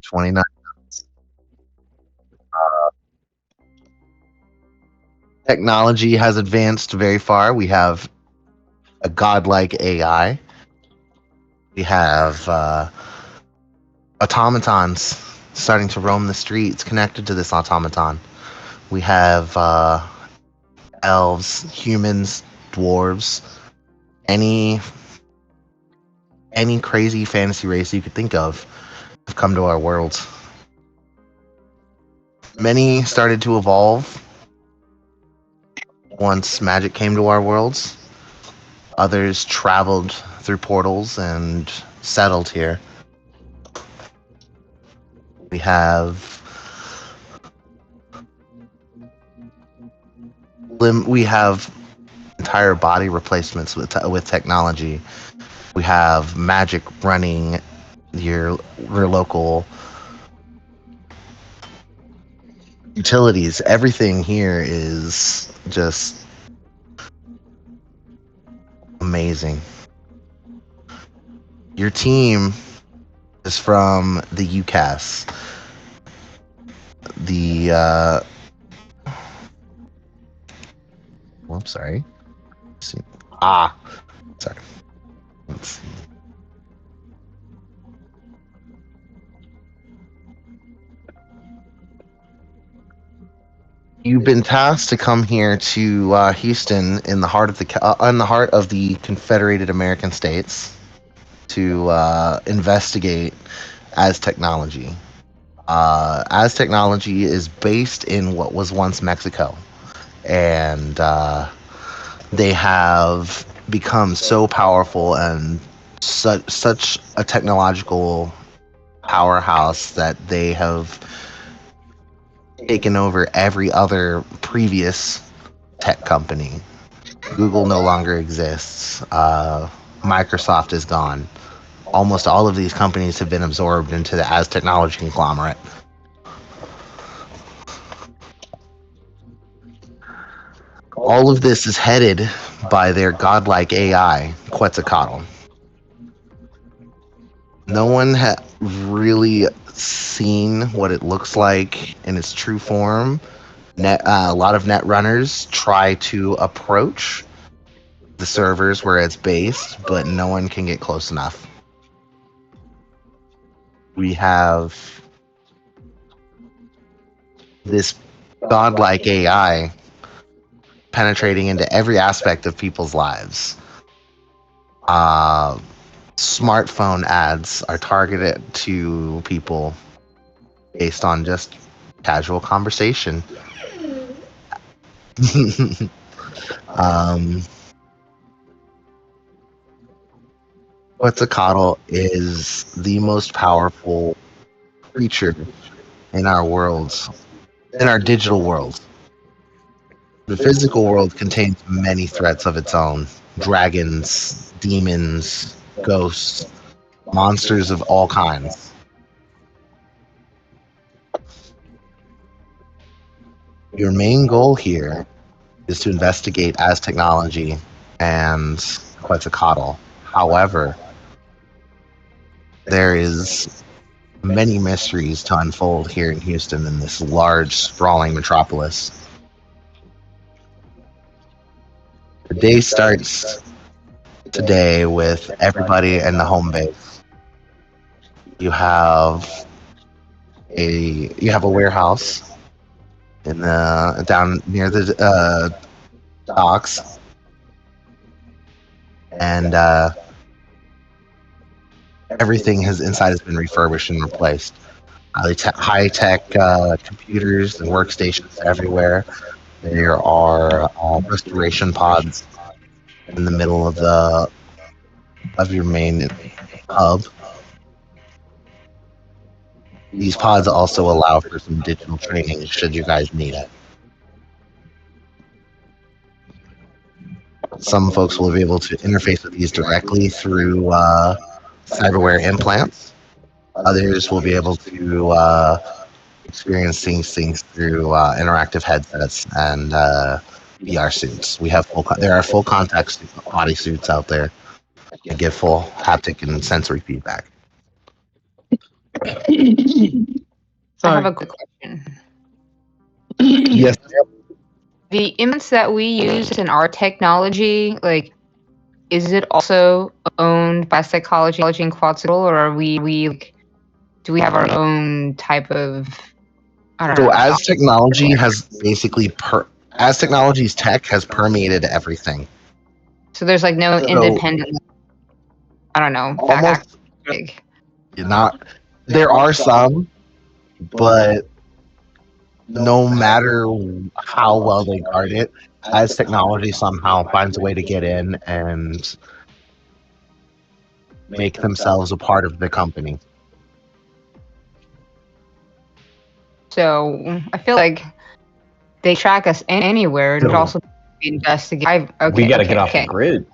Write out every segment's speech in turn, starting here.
29. Technology has advanced very far. We have a godlike AI. We have automatons starting to roam the streets connected to this automaton. We have elves, humans, dwarves, any crazy fantasy race you could think of have come to our world. Many started to evolve once magic came to our worlds. Others traveled through portals and settled here. We have we have entire body replacements with technology. We have magic running your local utilities. Everything here is just amazing. Your team is from the UCAS. The I'm sorry. Let's see. Ah, sorry. Let's see. You've been tasked to come here to Houston, in the heart of the Confederated American States, to investigate as technology. As technology is based in what was once Mexico, and they have become so powerful and such a technological powerhouse that they have taken over every other previous tech company. Google no longer exists. Microsoft is gone. Almost all of these companies have been absorbed into the as technology conglomerate. All of this is headed by their godlike AI, Quetzalcoatl. No one really seen what it looks like in its true form. A lot of net runners try to approach the servers where it's based, but no one can get close enough. We have this godlike AI penetrating into every aspect of people's lives. Smartphone ads are targeted to people based on just casual conversation. um, Quetzalcoatl is the most powerful creature in our worlds, in our digital world. The physical world contains many threats of its own: dragons, demons, ghosts, monsters of all kinds. Your main goal here is to investigate as technology and Quetzalcoatl. However, there is many mysteries to unfold here in Houston, in this large, sprawling metropolis. The day starts today with everybody in the home base. You have a warehouse in the down near the docks, and everything has been refurbished and replaced. High tech computers and workstations everywhere. There are restoration pods in the middle of your main hub. These pods also allow for some digital training should you guys need it. Some folks will be able to interface with these directly through cyberware implants. Others will be able to experience these things through interactive headsets and VR suits. There are full contact body suits out there that give full haptic and sensory feedback. I have a quick question. Yes. The implants that we use in our technology, like, is it also owned by Psychology and Quetzalcoatl, or are we like, do we have our own type of? I don't So know. as technology has basically as technology's tech has permeated everything. So there's like no So independent. I don't know. almost Big. not. There are some, but no matter how well they guard it, as technology somehow finds a way to get in and make themselves a part of the company. So I feel like they track us anywhere and So- also investigate. We got to get off the grid.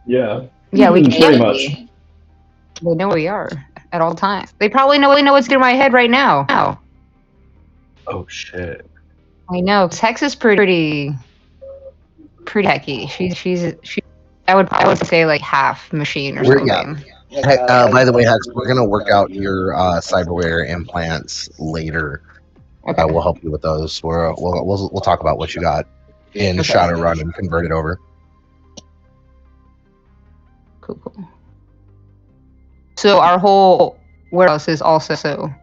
Yeah. Yeah, we pretty can't much. be. They know where we are at all times. They probably know what's in my head right now. Oh shit. I know. Hex is pretty techy. She's I would say like half machine or something. By the way, Hex, we're gonna work out your cyberware implants later. Okay. We'll help you with those. We'll talk about what you got in Shadowrun and convert it over. Cool. So our whole warehouse is also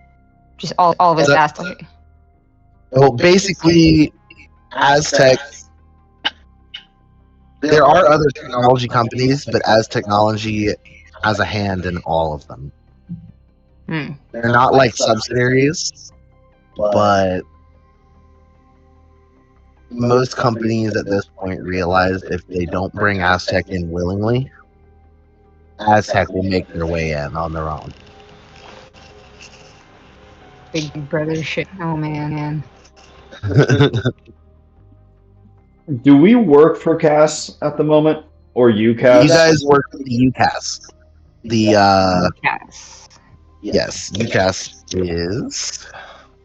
just all of it's Aztec. Well, basically, Aztec. There are other technology companies, but as technology has a hand in all of them. They're not like subsidiaries, but most companies at this point realize if they don't bring Aztec in willingly, Aztec will make their way in on their own. Big brother shit. Oh man. Do we work for Cass at the moment, or UCAS? You guys work for the UCAS. The Yes. yes, UCAS is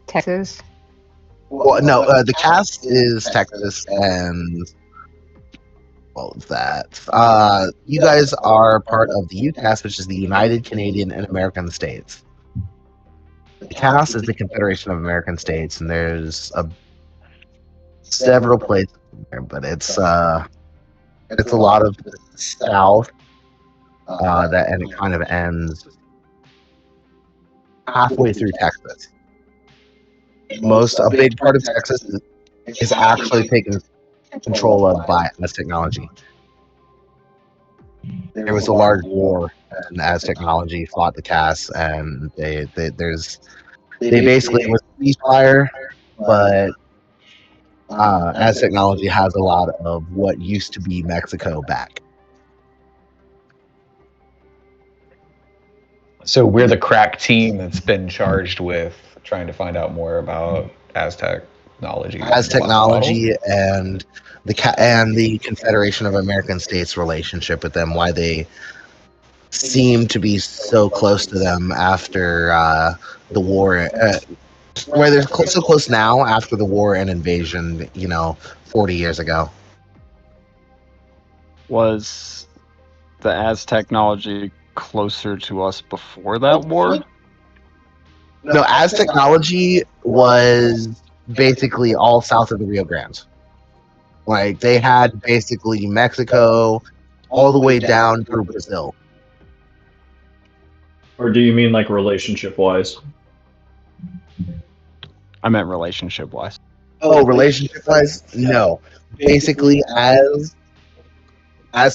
Texas. well, no, the cast is Texas and what was that? You guys are part of the UCAS, which is the United Canadian and American States. The CAS is the Confederation of American States, and there's several places in there, but it's a lot of the south and it kind of ends halfway through Texas. A big part of Texas is actually taken control of by as technology. There was a large war, and as technology fought the CAS, and they basically was a ceasefire, but as technology has a lot of what used to be Mexico back. So we're the crack team that's been charged with trying to find out more about Aztec technology. As technology and the Confederation of American States relationship with them, why they seem to be so close to them after the war, where they're so close now after the war and invasion, 40 years ago. Was the Aztec technology closer to us before that war? No, as technology was basically all south of the Rio Grande. Like they had basically Mexico all the way down through Brazil. Or do you mean like relationship wise? I meant relationship wise. Oh, relationship wise? No. Basically, as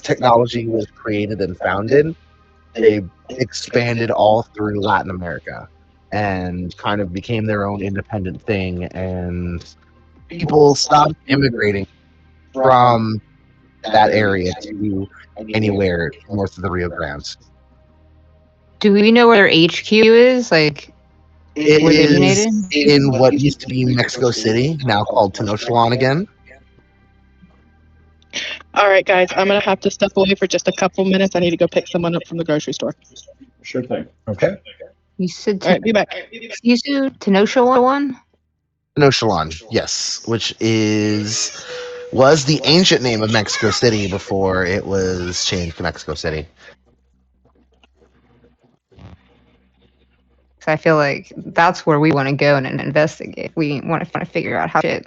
technology was created and founded, they expanded all through Latin America and kind of became their own independent thing, and people stopped immigrating from that area to anywhere north of the Rio Grande. Do we know where their HQ is? Like, it where they is originated? in what used to be Mexico City, now called Tenochtitlan again. All right, guys, I'm going to have to step away for just a couple minutes. I need to go pick someone up from the grocery store. Sure thing. Okay. You said All right, be back. you said Tenochtitlan? Tenochtitlan, yes, which was the ancient name of Mexico City before it was changed to Mexico City. So I feel like that's where we want to go and investigate. We want to figure out how shit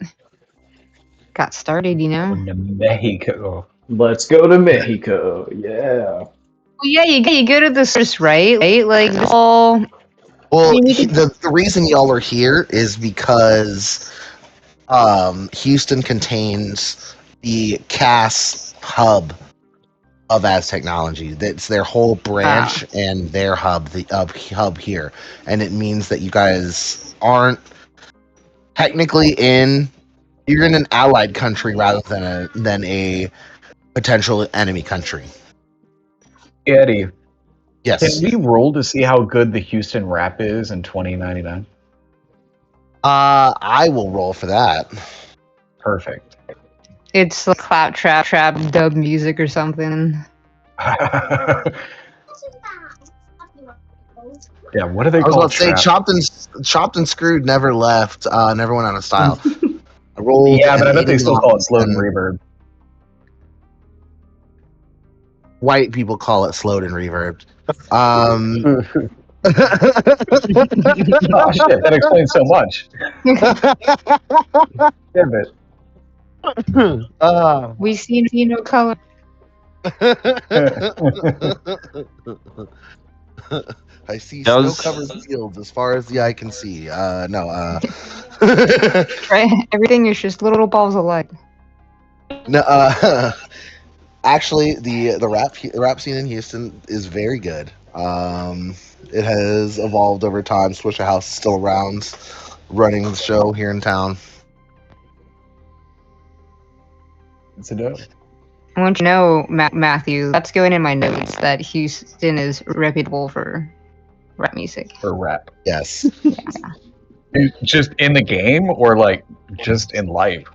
got started, you know? In Mexico. Let's go to Mexico. Yeah. Well, yeah, you go to the source, right? Like, this all. Well, I mean, we can- the reason y'all are here is because Houston contains the CAS hub of As Technology. That's their whole branch and their hub, the hub here, and it means that you guys aren't technically you're in an allied country rather than a potential enemy country. Eddie, Yes. can we roll to see how good the Houston rap is in 2099? I will roll for that. Perfect. It's like trap dub music or something. Yeah, what do they I was call about to say trap? chopped and screwed never left, never went out of style. I rolled Yeah, but I an bet they still 89, call it slowed and and reverb. white people call it slowed and reverbed. Oh shit, that explains so much. Damn it. We see no color. I see Does- snow-covered fields as far as the eye can see. No. Right? Everything is just little balls of light. No. Actually, the rap scene in Houston is very good. It has evolved over time. Swishahouse is still around, running the show here in town. It's a dope. I want you to know, Matthew, that's going in my notes that Houston is reputable for rap music. For rap. Yes. Just in the game or like just in life?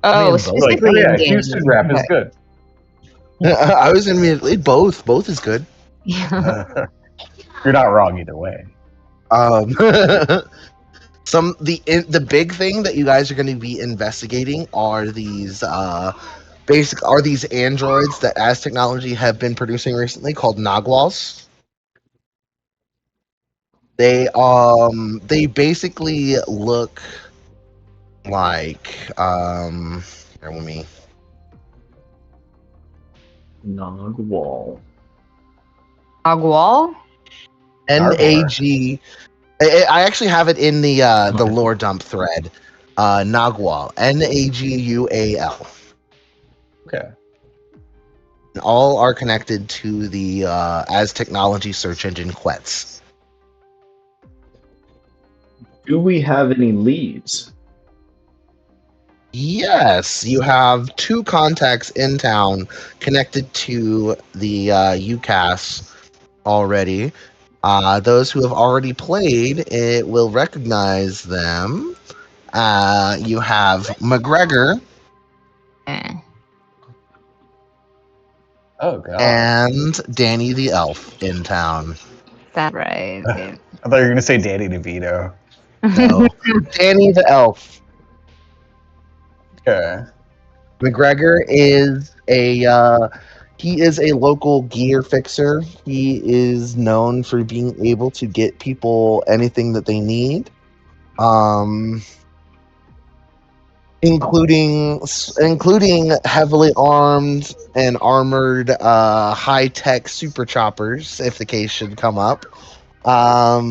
Oh, both. specifically Like, oh yeah, in games. Houston rap is good. I was immediately both. Both is good. Yeah. You're not wrong either way. The big thing that you guys are going to be investigating are these these androids that As Technology have been producing recently called Nagwals. They basically look like here with me. Nogwal. Agwal? NAG. I actually have it in the lore dump thread. Nagwal. NAGUAL. Okay. All are connected to the As Technology search engine Quetz. Do we have any leads? Yes, you have 2 contacts in town connected to the UCAS already. Those who have already played it will recognize them. You have McGregor Oh god. and Danny the Elf in town. That right. I thought you were gonna say Danny DeVito. No, Danny the Elf. Okay. McGregor is a local gear fixer. He is known for being able to get people anything that they need, including heavily armed and armored high-tech super choppers if the case should come up. But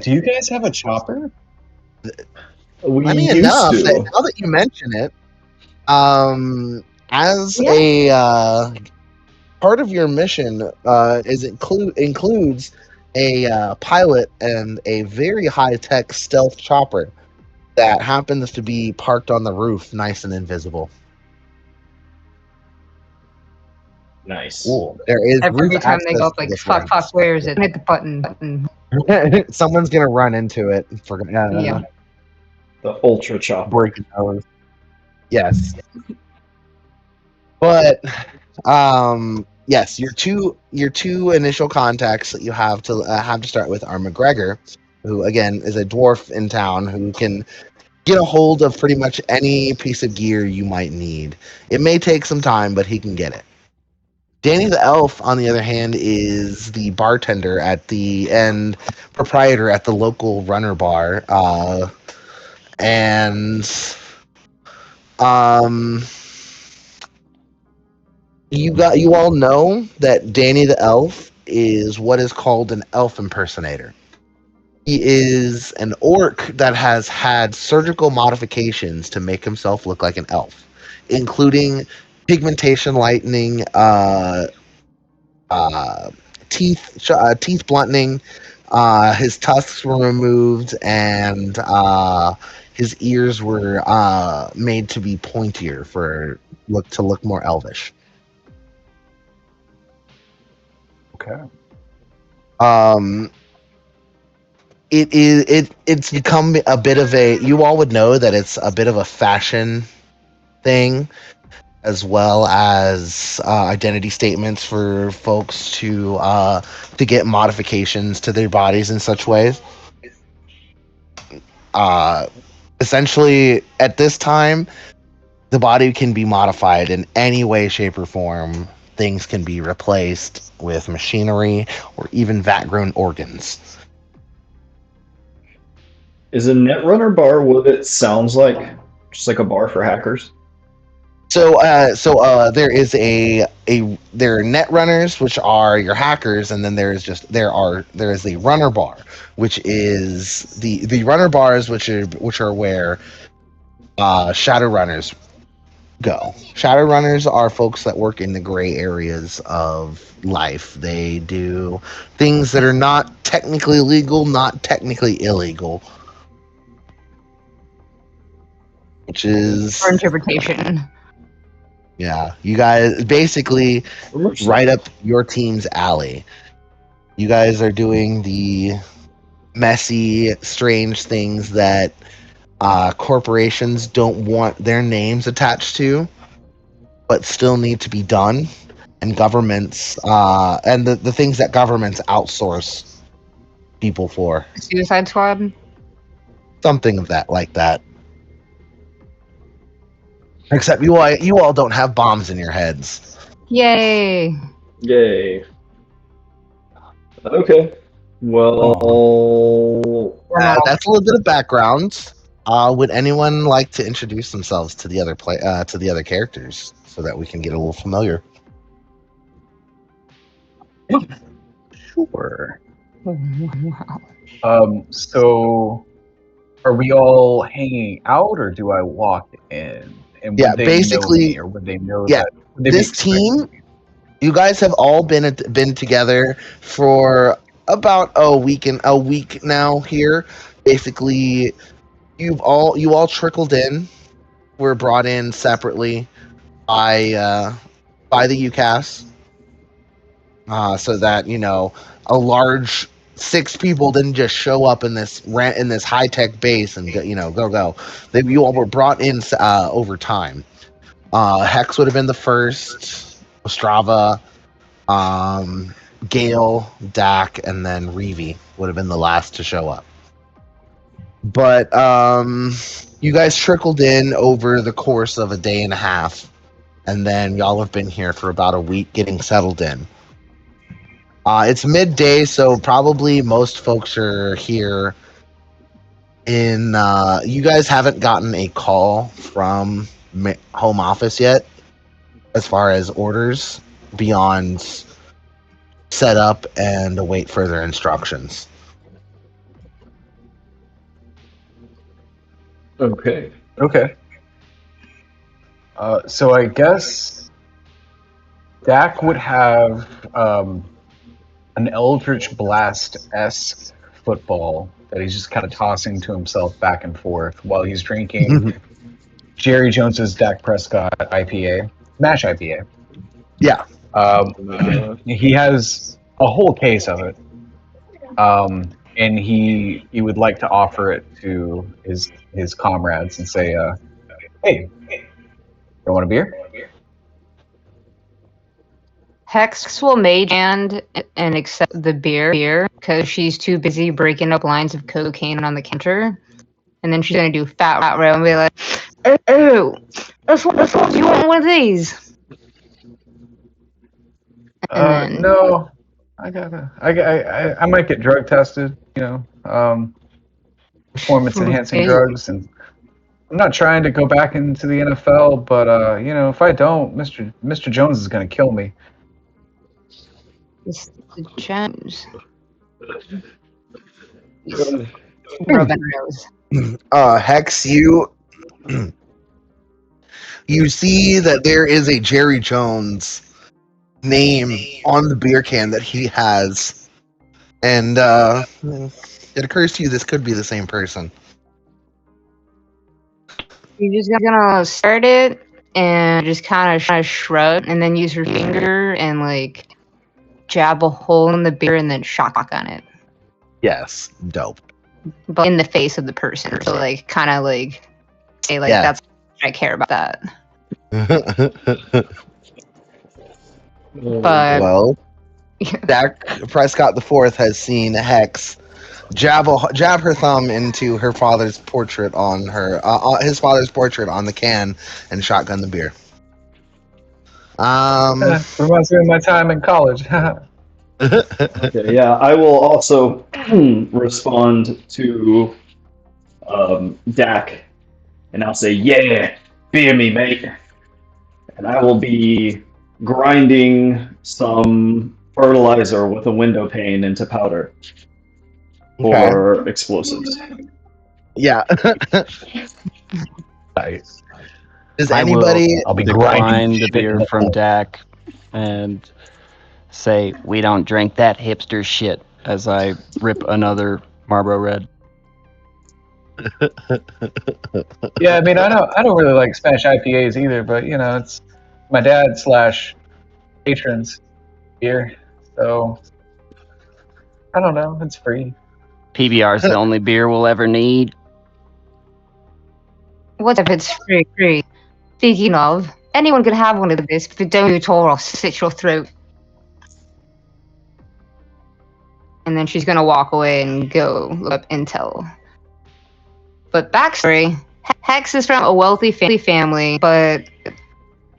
do you guys have a chopper? We funny used enough, to. now that you mention it, as a part of your mission includes a pilot and a very high-tech stealth chopper that happens to be parked on the roof, nice and invisible. Nice. Cool. There is Every roof time they go access up, like, to this fuck, where is it? Hit the button. room. Someone's gonna run into it for Yeah. The ultra chopper. break a nose. Yes. But yes, your two initial contacts that you have to start with are McGregor, who again is a dwarf in town who can get a hold of pretty much any piece of gear you might need. It may take some time, but he can get it. Danny the elf, on the other hand, is the bartender and proprietor at the local runner bar. And um, you all know that Danny the elf is what is called an elf impersonator. He is an orc that has had surgical modifications to make himself look like an elf, including pigmentation lightening, uh, teeth blunting. His tusks were removed, and his ears were made to be pointier to look more elvish. Okay. It's become a bit of a, you all would know that it's a bit of a fashion thing, as well as identity statements for folks to get modifications to their bodies in such ways. Essentially, at this time, the body can be modified in any way, shape, or form. Things can be replaced with machinery or even vat-grown organs. Is a Netrunner bar what it sounds like? Just like a bar for hackers? So there is there are net runners, which are your hackers, and then there is the runner bar, which is the runner bars, which are where shadow runners go. Shadow runners are folks that work in the gray areas of life. They do things that are not technically legal, not technically illegal, which is For interpretation. yeah. You guys basically right up your team's alley. You guys are doing the messy, strange things that corporations don't want their names attached to, but still need to be done. And governments, and the things that governments outsource people for. Suicide Squad? Something of that, like that. Except you all don't have bombs in your heads. Yay! Yay. Okay. Well, That's a little bit of background. Would anyone like to introduce themselves to the other characters so that we can get a little familiar? Sure. Wow. So are we all hanging out, or do I walk in? And Yeah, would they basically- know me, or would they know yeah, that? Would they be this expecting team- me? You guys have all been together for about a week now here. Basically, you all trickled in, were brought in separately by the UCAS, so that a large 6 people didn't just show up in this high tech base and go. You all were brought in over time. Hex would have been the first, Ostrava, Gale, Dak, and then Reeve would have been the last to show up. But you guys trickled in over the course of a day and a half, and then y'all have been here for about a week getting settled in. It's midday, so probably most folks are here. You guys haven't gotten a call from home office yet, as far as orders, beyond set up and await further instructions. okay. Okay. So I guess Dak would have an Eldritch Blast-esque football that he's just kind of tossing to himself back and forth while he's drinking Jerry Jones's Dak Prescott IPA, Mash IPA. Yeah. He has a whole case of it, and he would like to offer it to his comrades and say, "Hey, you want a beer?" Hex will mage hand and accept the beer because she's too busy breaking up lines of cocaine on the counter. And then she's gonna do fat row and be like, "Oh, that's what you want one of these." And then No, I might get drug tested. Performance enhancing Okay. drugs, and I'm not trying to go back into the NFL, but if I don't, Mr. Jones is gonna kill me. Mr. Jones. He's rubbing her nose. Hex, you see that there is a Jerry Jones name on the beer can that he has, and it occurs to you this could be the same person. You're just gonna start it and just kind of shrug, and then use her finger and like jab a hole in the beer and then shotgun it, Yes, dope. but in the face of the person. So like kind of like say like Yeah. that's I care about that. But Well, Dak Prescott IV has seen Hex jab her thumb into her father's portrait on his father's portrait on the can and shotgun the beer. Reminds me of my time in college. Okay, yeah, I will also respond to Dak, and I'll say, "Yeah, beer me, mate." And I will be grinding some fertilizer with a window pane into powder for explosives. Yeah. Nice. Does I anybody? I'll be decline grinding the shit in beer the from hole. Dak and say, "We don't drink that hipster shit," as I rip another Marlboro Red. Yeah, I mean, I don't really like Spanish IPAs either, but it's my dad / patron's beer, so I don't know. It's free. PBR is the only beer we'll ever need. what if it's free? Speaking of, anyone could have one of this, but don't do it or I'll slit your throat. And then she's gonna walk away and go look up intel. But backstory: Hex is from a wealthy family, but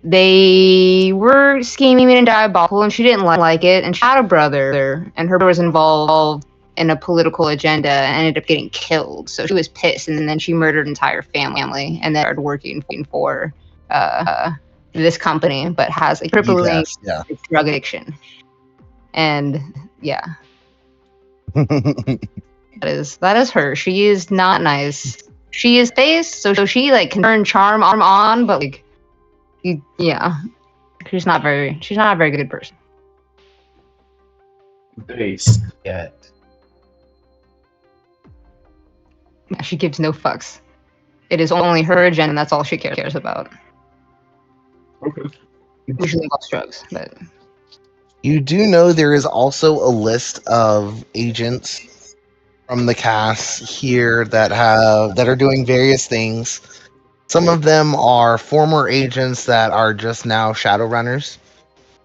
they were scheming and diabolical, and she didn't like it. And she had a brother, and her brother was involved in a political agenda and ended up getting killed. So she was pissed, and then she murdered an entire family, and then started working for this company, but has a crippling UCAS, yeah. drug addiction. And yeah, that is her. She is not nice. She is based, so she like can turn charm on, but like, yeah, she's not a very good person. Base. Yet. She gives no fucks. It is only her agenda, and that's all she cares about. Okay. Usually involves drugs, but You do know there is also a list of agents from the cast here that are doing various things. Some of them are former agents that are just now Shadowrunners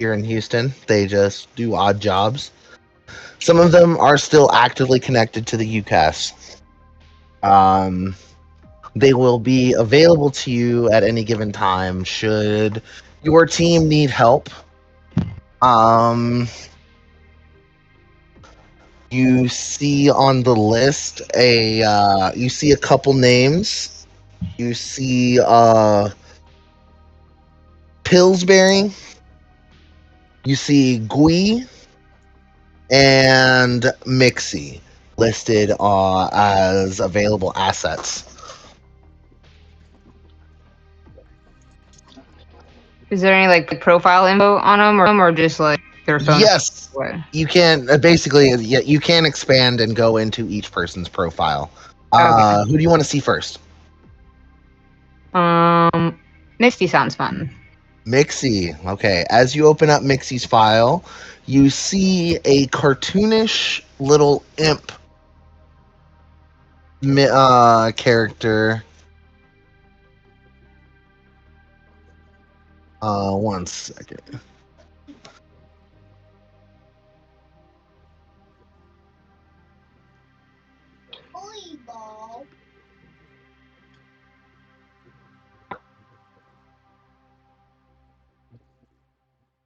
here in Houston. They just do odd jobs. Some of them are still actively connected to the UCAS. They will be available to you at any given time should your team need help. You see on the list you see a couple names. You see Pillsbury. You see Gui and Mixie listed as available assets. is there any like profile info on them, or just like their phone? Yes, What? you can basically. Yeah, you can expand and go into each person's profile. Okay. Who do you want to see first? Misty sounds fun. Mixie. Okay. As you open up Mixie's file, you see a cartoonish little imp character. One second.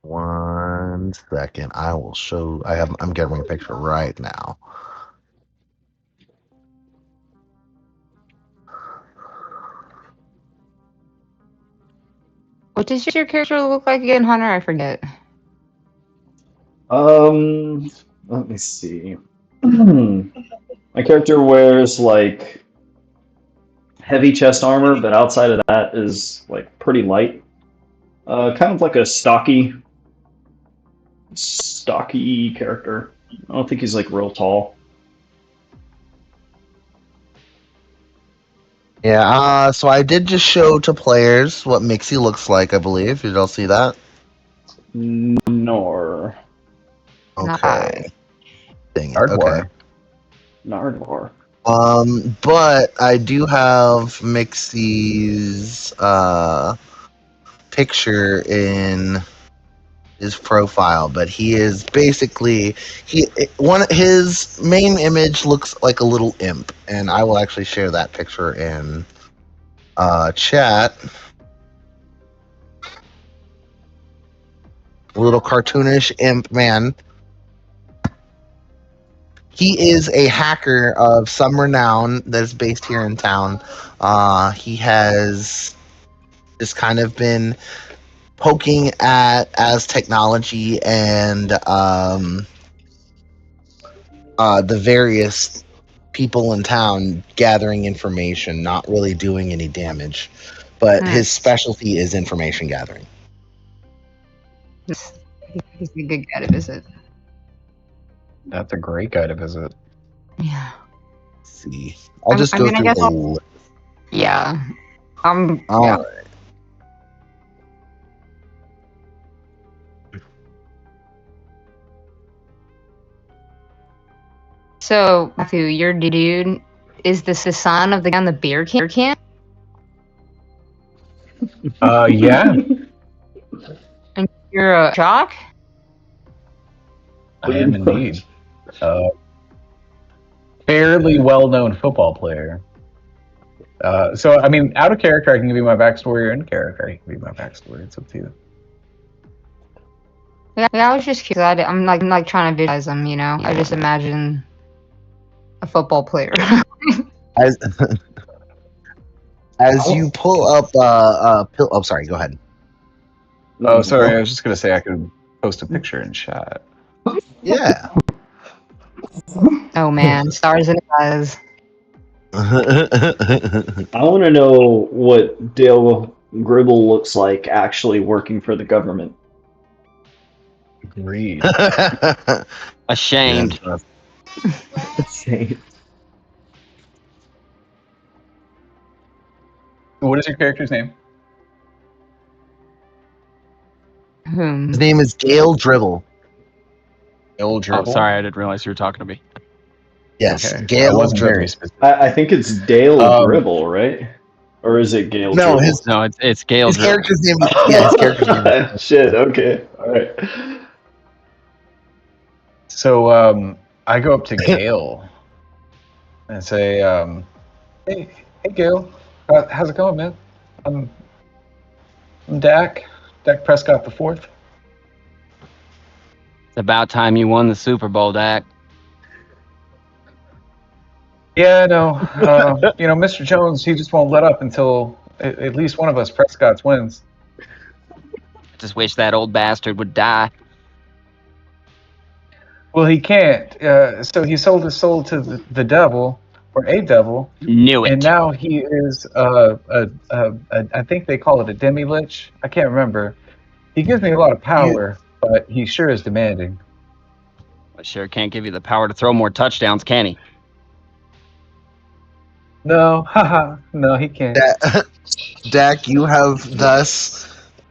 One 1 second. I will show. I'm getting a picture right now. What does your character look like again, Hunter? I forget. Let me see. My character wears like heavy chest armor, but outside of that is like pretty light. Kind of like a stocky character. I don't think he's like real tall. Yeah. So I did just show to players what Mixie looks like. I believe. Did y'all see that? Nor. Okay. Dang it. Nardwar. Okay. Nardwar. But I do have Mixie's picture in his profile, but he is basically his main image looks like a little imp, and I will actually share that picture in chat. A little cartoonish imp man. He is a hacker of some renown that is based here in town. He has just kind of been poking at as technology and the various people in town gathering information, not really doing any damage. But his specialty is information gathering. He's a good guy to visit. That's a great guy to visit. Yeah. Let's see. I'll just go through the list. Yeah. All Yeah. right. So, Matthew, your dude, is this the son of the guy on the beer can? Yeah. And you're a jock? I am indeed. Fairly well-known football player. So, I mean, out of character, I can give you my backstory, or in character, I can give you my backstory. It's up to you. Yeah, I was just curious. I'm like trying to visualize him, you know? I just imagine a football player. As you pull up oh, sorry, go ahead. Oh, sorry, I was just going to say I could post a picture in chat. Yeah. Oh man, stars in his eyes. I want to know what Dale Gribble looks like actually working for the government. Agreed. Ashamed. What is your character's name? His name is Gale Dribble. Gale Dribble? Oh, sorry, I didn't realize you were talking to me. Yes, Okay. Gale wasn't very Dribble. specific. I think it's Dale Gribble, right? Or is it Gale? No, Dribble? it's Gale. his character's name. Yeah, his character's name. Shit. Okay. All right. So I go up to Gale and say, "Hey, Gale, how's it going, man? I'm Dak Prescott the Fourth. It's about time you won the Super Bowl, Dak. Yeah, I know. Mr. Jones, he just won't let up until at least one of us Prescotts wins. Just wish that old bastard would die. Well, he can't. So he sold his soul to the devil, or a devil. Knew it. And now he is, I think they call it a demi-lich. I can't remember. He gives me a lot of power, but he sure is demanding. I sure can't give you the power to throw more touchdowns, can he? No, haha, no, he can't. Dak, you have thus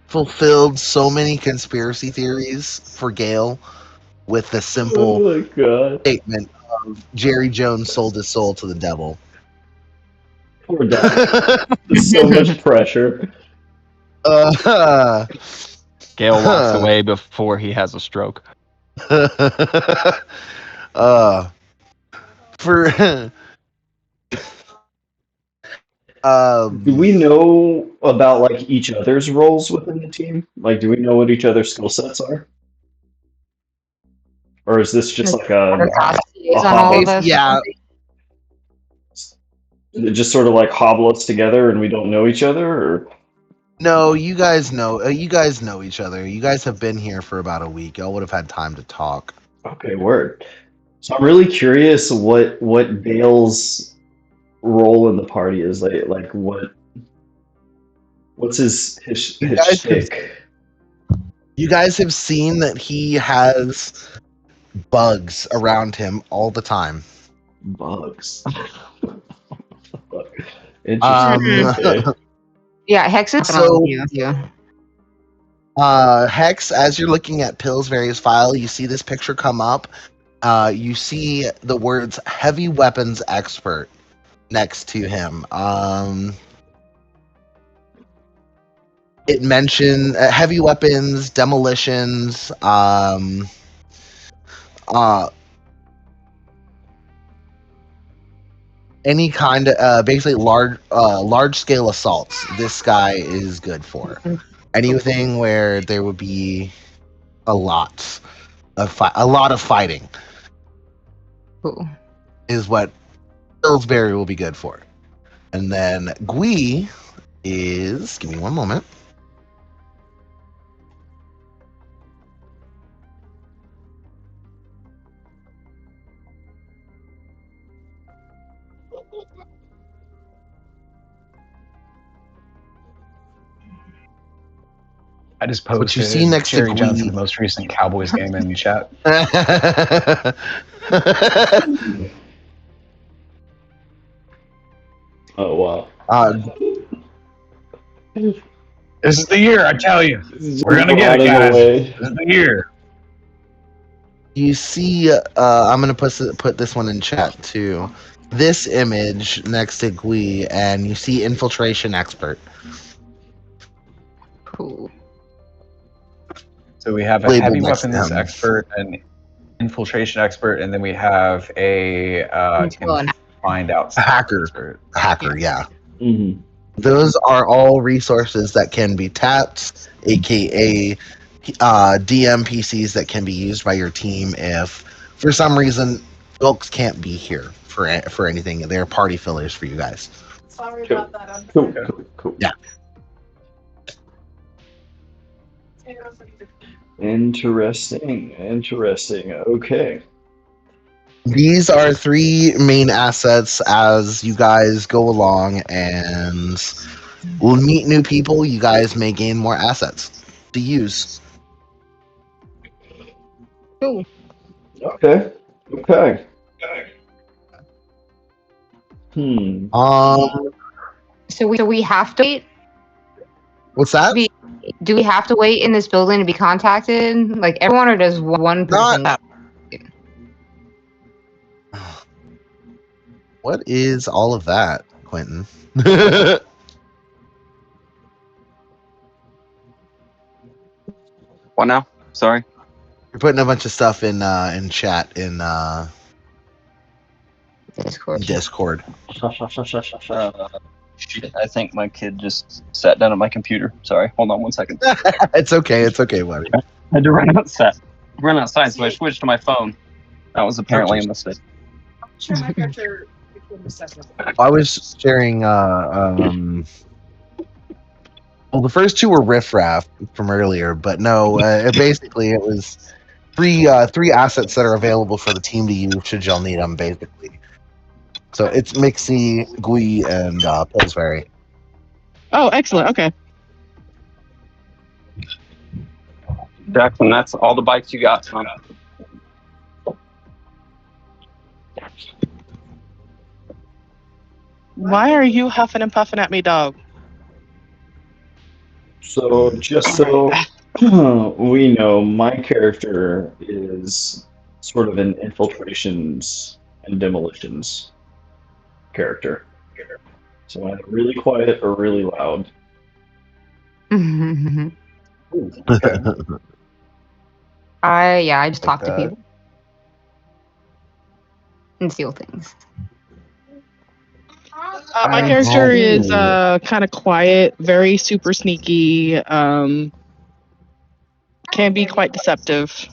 fulfilled so many conspiracy theories for Gale with the simple Oh my god. statement of Jerry Jones sold his soul to the devil. Poor Dak. So much pressure. Gale walks away before he has a stroke. Do we know about like each other's roles within the team? Like, do we know what each other's skill sets are? Or is this just like a Is on all of us. Yeah. it just sort of like hobble us together and we don't know each other? Or No, you guys know. You guys know each other. You guys have been here for about a week. Y'all would have had time to talk. okay, word. So I'm really curious what Bale's role in the party is. Like what's his You guys have- shtick? You guys have seen that he has bugs around him all the time. Bugs. Interesting. Okay. Yeah, Hex is So- on you. Hex, as you're looking at Pillsbury's file, you see this picture come up. You see the words "heavy weapons expert" next to him. It mentioned heavy weapons, demolitions, any kind of basically large scale assaults. This guy is good for anything where there would be a lot of fighting Cool. is what Pillsbury will be good for. And then Gui is, give me one moment. I just What posted you see next to Jerry Jones in Gui- the most recent Cowboys game in chat. Oh wow. This is the year, I tell you. We're gonna get it, guys. This is the year. You see, I'm gonna put this one in chat too. This image next to Gui, and you see infiltration expert. Cool. So we have a Label heavy next to weapons him. expert, an infiltration expert, and then we have a Well, can find out A hacker. expert. A hacker, yeah. Mm-hmm. Those are all resources that can be tapped, aka DM PCs that can be used by your team if, for some reason, folks can't be here for anything. They're party fillers for you guys. Sorry Cool. about that. I'm Cool. Yeah. Interesting. Okay. These are three main assets as you guys go along and will meet new people. You guys may gain more assets to use. Cool. Okay. So we have to wait. What's that? Do we have to wait in this building to be contacted? Like everyone, or does one person? What is all of that, Quentin? What now? Sorry. You're putting a bunch of stuff in chat in Discord. Shit, I think my kid just sat down at my computer. Sorry. Hold on one second. It's okay, buddy. I had to run outside, so I switched to my phone. That was apparently a mistake. sure my character became obsessed. I was sharing. Well, the first two were riffraff from earlier, but no. Basically, it was three assets that are available for the team to use should y'all need them. Basically, so it's Mixie, Gui, and Pillsbury. Oh, excellent. Okay. Jackson, that's all the bikes you got, son. Why are you huffing and puffing at me, dog? So just so we know, my character is sort of an infiltrations and demolitions character. So either really quiet or really loud. I just Like talk to that. people and steal things. My I character is have- kind of quiet, very super sneaky. Can be quite deceptive.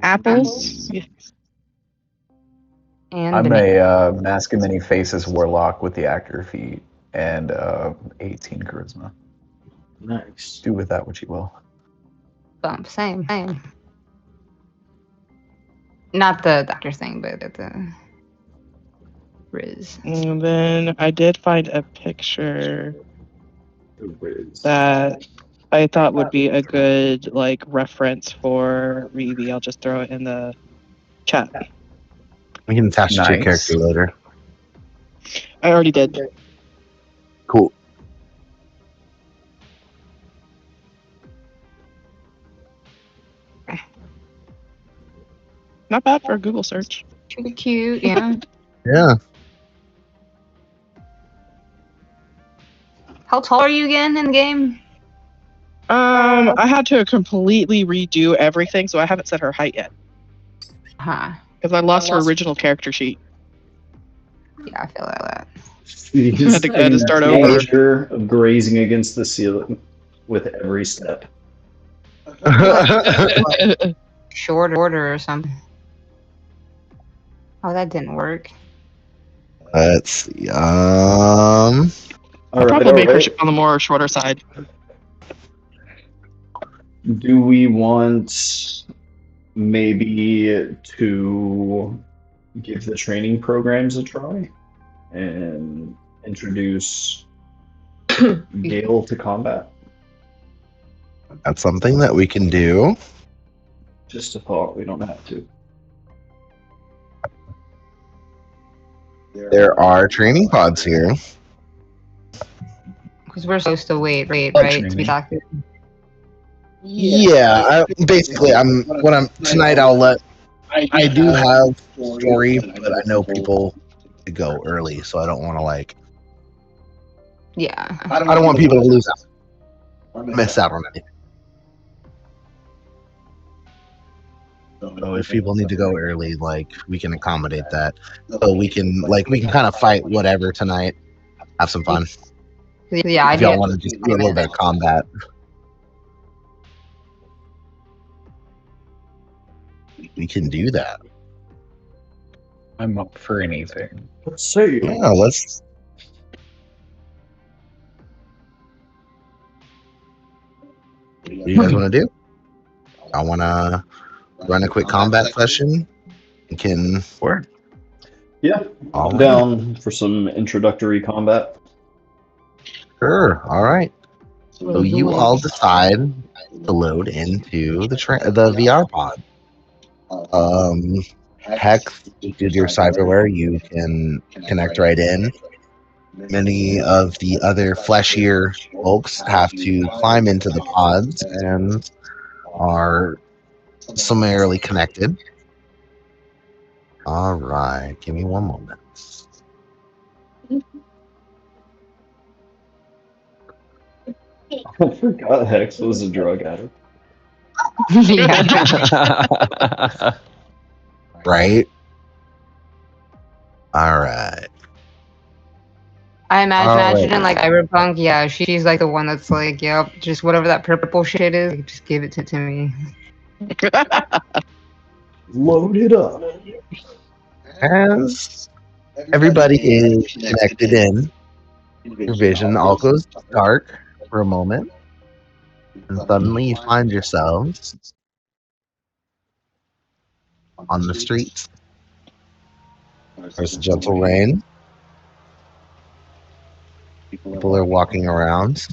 Apples. Yeah. And I'm banana. a Mask of Many Faces warlock with the actor feat and 18 charisma. Nice. Do with that what you will. Bump. Same. Not the doctor thing, but the Riz. And then I did find a picture that I thought would be a good like reference for Reeve. I'll just throw it in the chat. We can attach it to your Nice. character later. I already did. Cool. Not bad for a Google search. Too cute. Yeah. Yeah. How tall are you again in the game? I had to completely redo everything, so I haven't set her height yet Huh. because I lost her original character sheet. Yeah, I feel like that. He's Had to start over. danger of grazing against the ceiling with every step. Short order or something. Oh, that didn't work. Let's see. All I'll right, probably make her right. on the more shorter side. Do we want maybe to give the training programs a try and introduce Gale to combat? That's something that we can do. Just a thought. We don't have to. There are training pods here. Because we're supposed to wait, right? To be active. Yeah, basically, I'm tonight. I'll let. I do have story, but I know people to go early, so I don't want to like. Yeah. I don't want people to lose out, miss out on anything. So if people need to go early, like we can accommodate that. So we can kind of fight whatever tonight. Have some fun. Yeah, I If y'all want to just do a little bit of combat. We can do that. I'm up for anything. Let's see. Yeah, let's. What do you guys want to do? I want to run a quick combat session. We can work. Yeah, All I'm right. down for some introductory combat. Sure. All right. So you all decide to load into the VR pod. Hex, with your cyberware, you can connect right in. Many of the other fleshier folks have to climb into the pods and are summarily connected. All right, give me one moment. I forgot Hex was a drug addict. Yeah. Right? All right. I imagine Alright. in like Cyberpunk, yeah, she's like the one that's like, yep, just whatever that purple shit is, like, just give it to me. Load it up. As everybody is connected in, your vision all goes dark for a moment, and suddenly you find yourselves on the streets. There's gentle rain. People are walking around.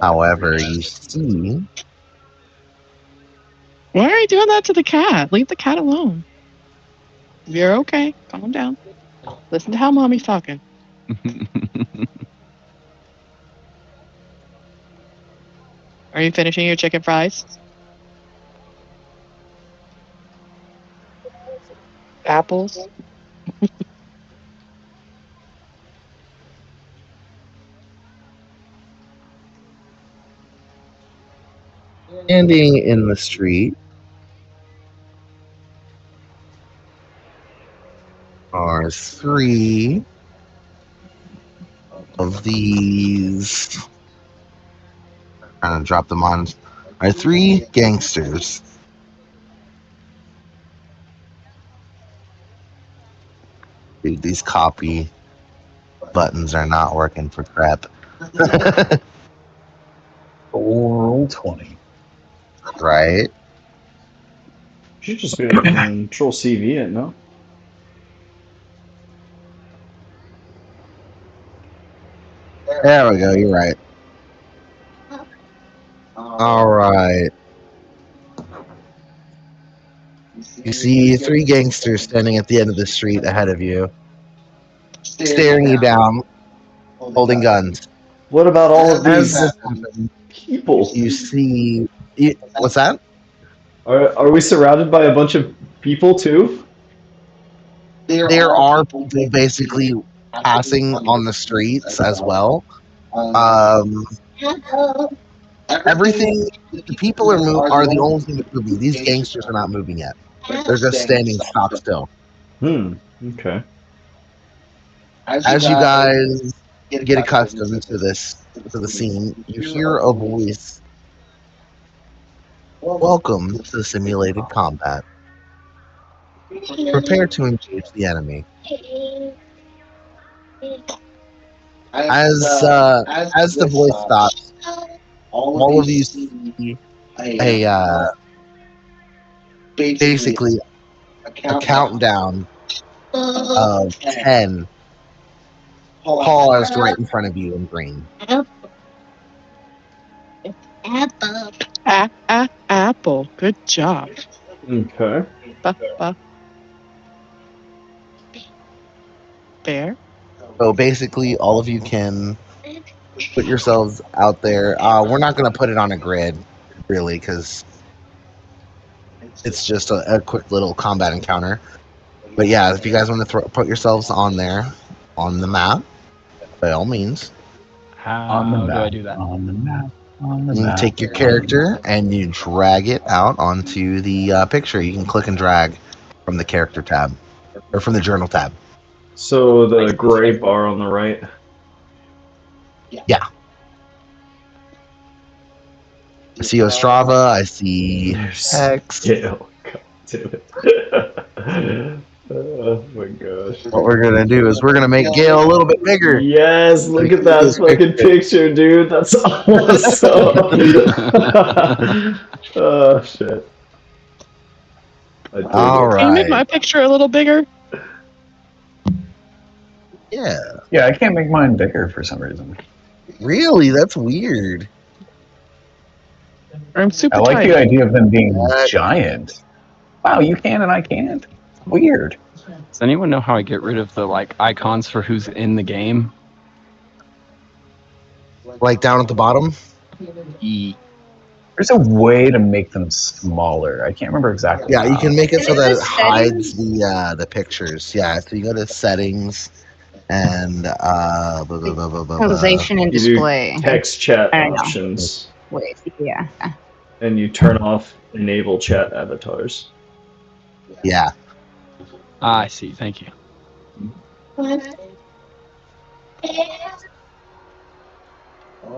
However, you see Why are you doing that to the cat? Leave the cat alone. You're okay. Calm down. Listen to how mommy's talking. Are you finishing your chicken fries? Apples? standing in the street are three of these. Trying to drop them on. Are three gangsters Dude, these copy buttons are not working for crap. Roll 20. Right? Should just be able to control CV it, no? There we go, you're right. Alright. You see three gangsters standing at the end of the street ahead of you, staring you down, holding guns. What about all of As these this happens, people? you see. What's that? Are we surrounded by a bunch of people too? There are people basically passing on the streets as well. Everything. The people are the only thing that's moving. These gangsters are not moving yet. They're just standing stock still. Okay. As you guys get accustomed to the scene, you hear a voice. Welcome to simulated combat. Prepare to engage the enemy. As the voice stops, all of you see basically a countdown of 10 paused right in front of you in green. Apple. Good job. Okay. Bear. So basically, all of you can put yourselves out there. We're not going to put it on a grid, really, because it's just a quick little combat encounter. But yeah, if you guys want to put yourselves on there, on the map, by all means. How do I do that? On the map. On the You map. take your character and you drag it out onto the picture. You can click and drag from the character tab, or from the journal tab. So the gray bar on the right. Yeah. I see Ostrava, I see Hex. Scale. God damn it. Oh my gosh. What we're going to do is we're going to make Gale a little bit bigger. Yes, look at that fucking picture, dude. That's awesome. Oh shit. I dig All it. Can you make right. my picture a little bigger? Yeah. Yeah, I can't make mine bigger for some reason. Really? That's weird. I'm super I like tight. the idea of them being giant. Wow, you can and I can't. Weird. Does anyone know how I get rid of the icons for who's in the game? Like down at the bottom? There's a way to make them smaller. I can't remember exactly. Yeah, you how. can make it so Is that it it hides settings? the pictures. Yeah, so you go to settings and blah, blah, blah, blah, blah, blah. Conversation and You do display. text chat I know. options, Wait, yeah. and you turn off enable chat avatars. Yeah. I see. Thank you.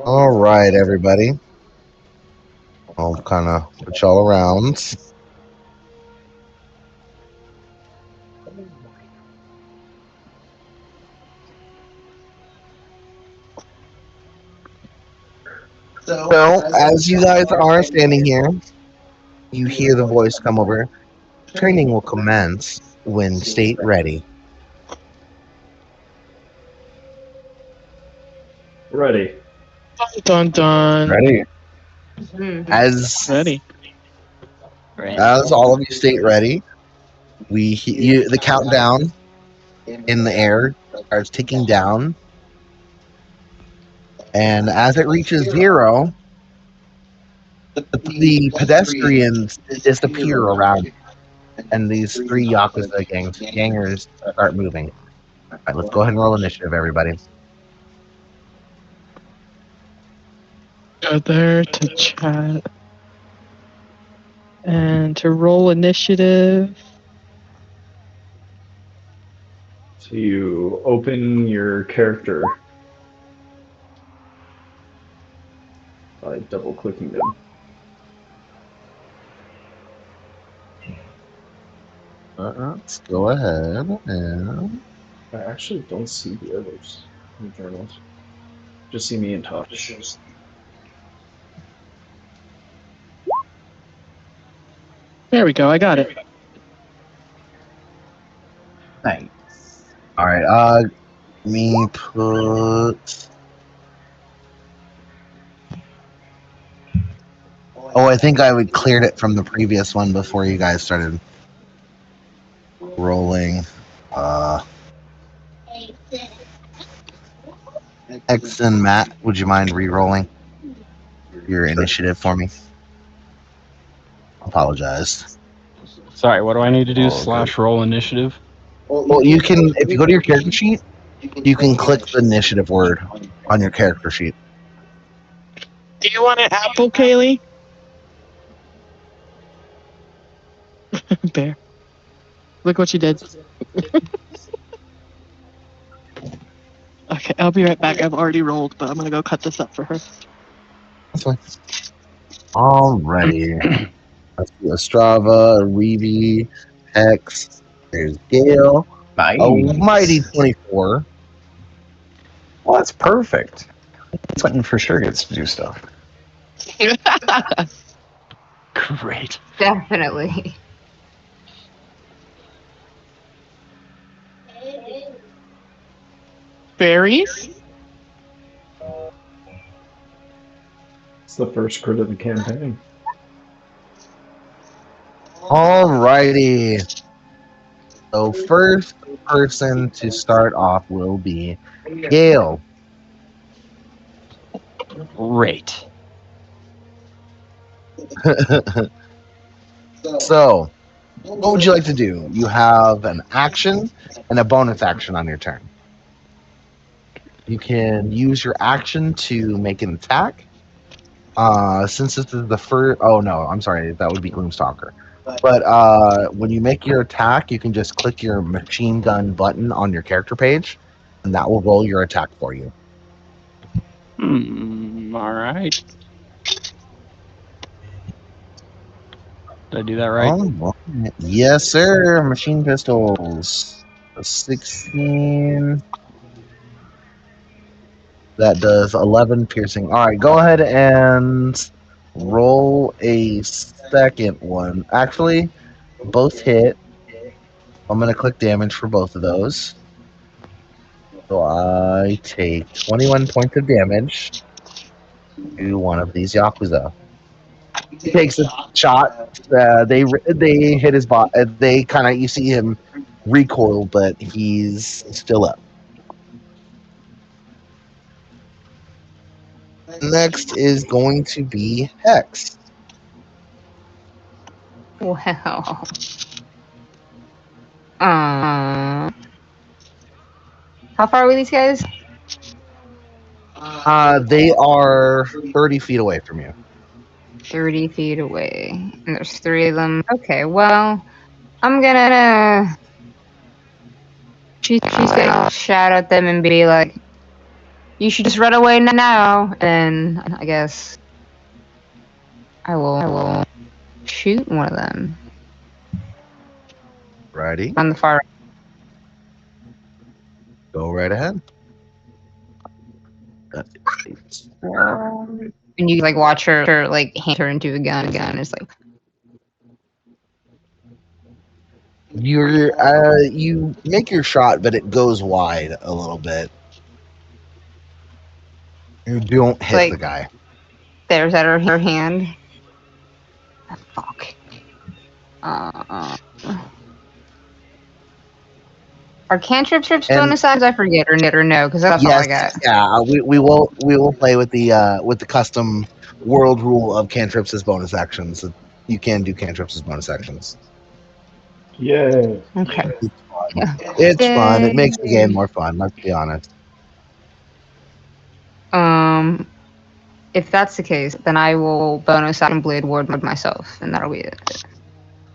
All right, everybody. I'll kind of put y'all around. So, as you guys are standing here, you hear the voice come over. Training will commence when state ready. Ready. Dun dun. Ready? As Ready. all of you state ready, the countdown in the air starts ticking down, and as it reaches 0, the pedestrians disappear around you, and these three Yakuza gangers start moving. All right, let's go ahead and roll initiative, everybody. Go there to chat. And to roll initiative. So you open your character by double clicking them. Let's go ahead and I actually don't see the others in the journals. Just see me in touch. There we go. I got it. Nice. All right. Me put. Oh, I think I would cleared it from the previous one before you guys started rolling. X and Matt, would you mind re-rolling your initiative for me? Apologize. Sorry, what do I need to do? Oh, okay. / roll initiative. Well, you can, if you go to your character sheet, you can click the initiative word on your character sheet. Do you want an apple, Kaylee? Bear. Look what you did. Okay, I'll be right back. I've already rolled, but I'm gonna go cut this up for her. That's fine. Alrighty. Let's do Estrava, Reeve, Hex. There's Gale. Nice. A mighty 24. Well, that's perfect. Clinton for sure gets to do stuff. Great. Definitely. Berries? It's the first crit of the campaign. Alrighty. So first person to start off will be Gale. Great. So, what would you like to do? You have an action and a bonus action on your turn. You can use your action to make an attack. Since this is the first, oh no, I'm sorry, that would be Gloomstalker. But when you make your attack, you can just click your machine gun button on your character page, and that will roll your attack for you. All right. Did I do that right? Right. Yes, sir. Machine pistols. A 16. That does 11 piercing. All right, go ahead and roll a second one. Actually, both hit. I'm going to click damage for both of those. So I take 21 points of damage to one of these Yakuza. He takes a shot. They hit his bot. They kind of, you see him recoil, but he's still up. Next is going to be Hex. Wow. How far away are these guys? They are 30 feet away from you. 30 feet away. And there's 3 of them. Okay, well, I'm gonna... She's gonna shout at them and be like, you should just run away now. And I guess I will shoot one of them Righty. on the far. Go right ahead. And you like watch her like hand her into a gun. It's like, You make your shot, but it goes wide a little bit. You don't hit Like- the guy. there's at her hand. Ah, fuck. Are cantrips And- bonus actions? I forget or no, because that's all I got. Yeah. We will play with the custom world rule of cantrips as bonus actions. You can do cantrips as bonus actions. Yeah. Okay. It's fun. It makes the game more fun. Let's be honest. If that's the case, then I will bonus action blade ward myself, and that'll be it.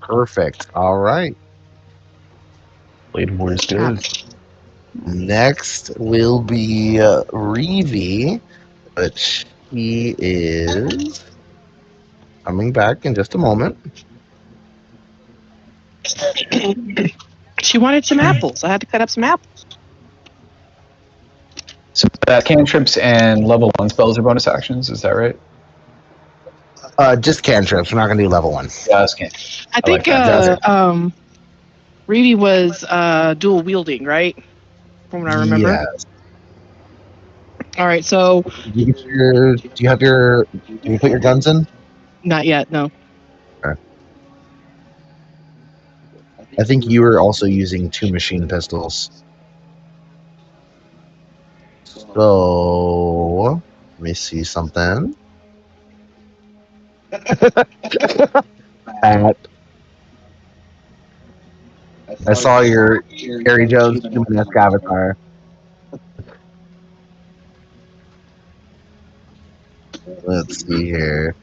Perfect. All right. Blade War is good. Next will be Reeve, but she is coming back in just a moment. She wanted some apples. I had to cut up some apples. That cantrips and level 1 spells are bonus actions, is that right? Just cantrips. We're not gonna do level 1. Yeah, that's cantrip. I I like think that. Reedy was dual wielding, right? From what I remember. Yeah. All right, so Do you have your? Do you put your guns in? not yet. No. I think you were also using 2 machine pistols. So let me see something. Pat. I saw your Gary Jones human-esque avatar. Let's see here.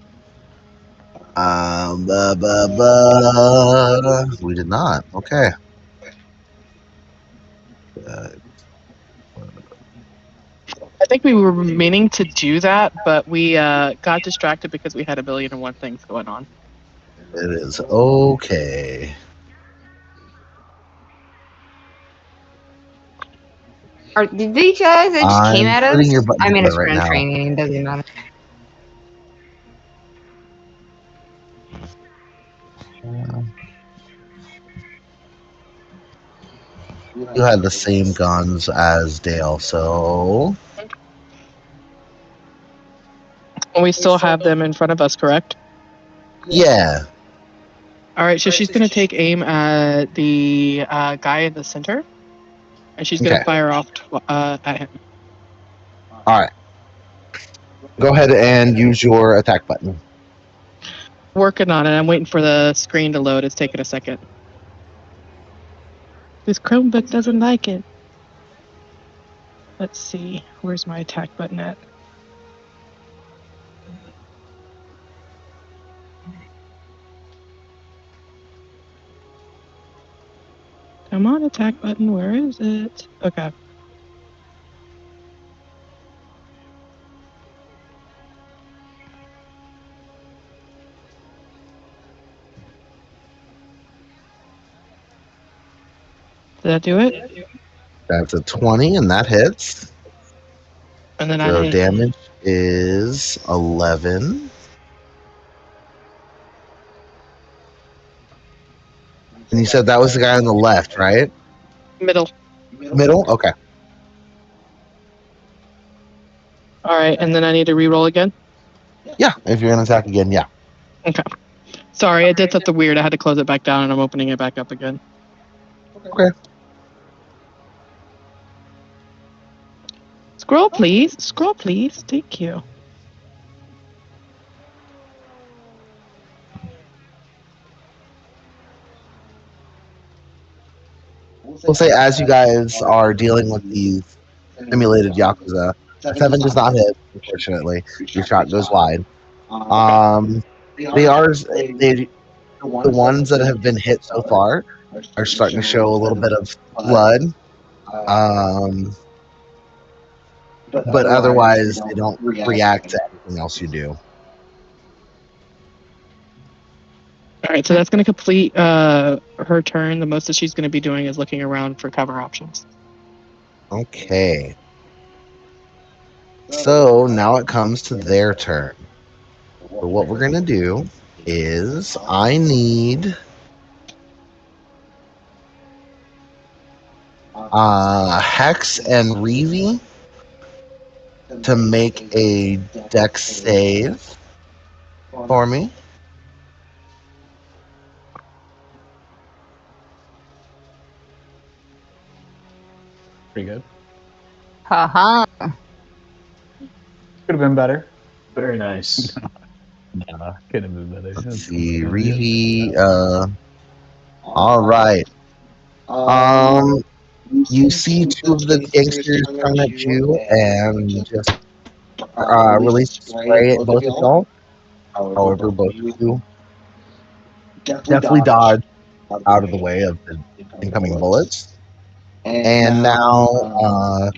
We did not. Okay. I think we were meaning to do that, but we got distracted because we had a billion and one things going on. It is okay. Did these guys that just came I'm at us? putting your buttons I mean, together it's right friend now. training. It doesn't matter. You had the same guns as Dale, so And we still have them in front of us, correct? yeah. All right, so she's going to take aim at the guy in the center, and she's going to Okay. fire off at him. All right. Go ahead and use your attack button. Working on it. I'm waiting for the screen to load. It's taking a second. This Chromebook doesn't like it. Let's see. Where's my attack button at? Come on, attack button. Where is it? Okay. Did that do it? That's a 20, and that hits. And then I So hit. damage is 11. And you said that was the guy on the left, right? Middle. Middle? Okay. All right, and then I need to re-roll again. Yeah, if you're going to attack again, yeah. Okay. Sorry, it did something weird. I had to close it back down, and I'm opening it back up again. Okay. Scroll, please. Scroll, please. Thank you. We'll say as you guys are dealing with these simulated Yakuza, 7 does not hit, unfortunately. Your shot goes wide. They are the ones that have been hit so far are starting to show a little bit of blood. But otherwise, they don't react to anything else you do. All right, so that's going to complete her turn. The most that she's going to be doing is looking around for cover options. Okay. So now it comes to their turn. So what we're going to do is I need Hex and Reeve to make a dex save for me. Pretty good. Haha. Could have been better. Very nice. Nah, could have been better. Let's see, Reeve. All right. You see 2 of the gangsters come at you and just release a spray at both of y'all. However, both of you definitely dodge out of the way of the incoming bullets. And now,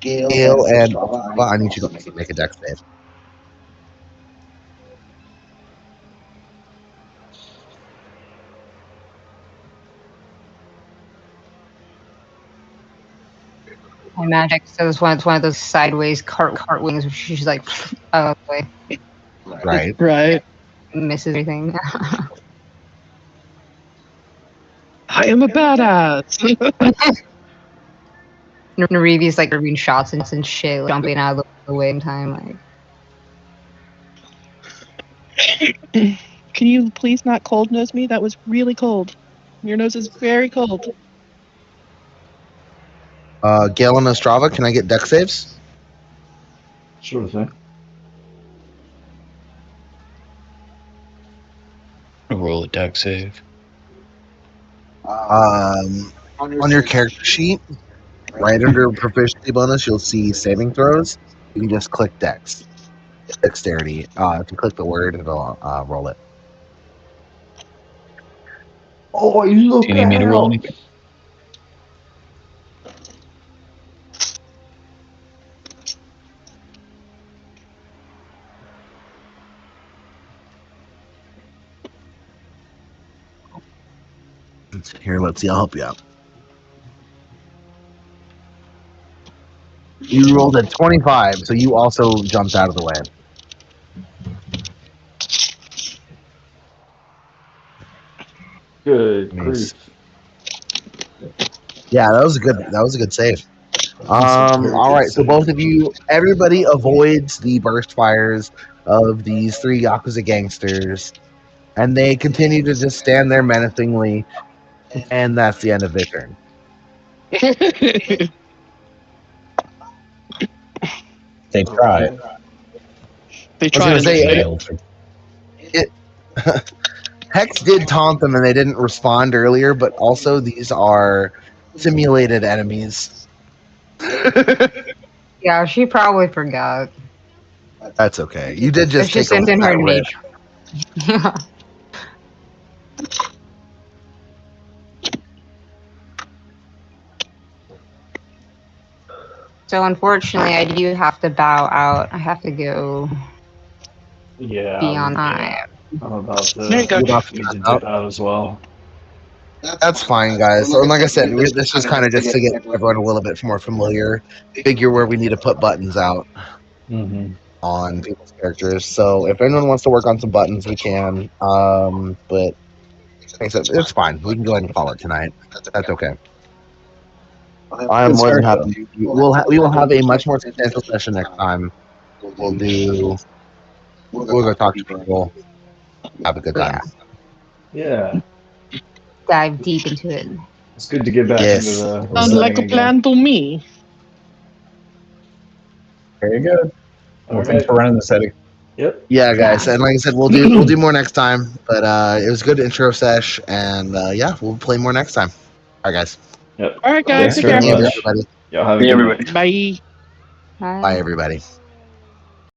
Gale and Baltava, I need you to also make a dex save. My magic, so it's one of those sideways cart wings, which she's like, oh, wait, Right. Right. misses everything. I am a badass. Narivi's like reviewing shots and shit, like, jumping out of the way in time. Like, Can you please not cold nose me? That was really cold. Your nose is very cold. Gale and Ostrava, can I get deck saves? Sure thing. Roll a deck save. On your character sheet, right under proficiency bonus, you'll see saving throws. You can just click dex. Dexterity. If you click the word, it'll roll it. Oh, you look Do you need me to roll anything? Here, let's see. I'll help you out. You rolled a 25, so you also jumped out of the way. Good Nice. grief. Yeah, that was a good save. very All good right, so save. both of you, everybody avoids the burst fires of these three Yakuza gangsters, and they continue to just stand there menacingly, and that's the end of their turn. They tried. They was tried gonna and say, they failed. Hex did taunt them and they didn't respond earlier, but also these are simulated enemies. yeah, she probably forgot. That's okay. You did just It's just take in her that risk. nature. Yeah. So unfortunately, I do have to bow out. I have to go Yeah. beyond time. I'm about to There you go. need to dip out as well. That's fine, guys. So, like I said, this was kind of just to get everyone a little bit more familiar, figure where we need to put buttons out Mm-hmm. on people's characters. So, if anyone wants to work on some buttons, we can. But like I said, it's fine. We can go ahead and call it tonight. That's okay. I am more than happy. We will have a much more substantial session next time. We'll go talk to people. Have a good time. Yeah. Dive deep into it. It's good to get back Yes. into the Sounds setting like a again. plan to me. Very good. Well, All thanks right. for running the setting. Yep. Yeah, guys, and like I said, we'll do more next time. But it was a good intro sesh, and yeah, we'll play more next time. All right, guys. Yep. All right, guys. Thanks Take very care. much. Everybody. Y'all have a good night. Bye. Bye, everybody.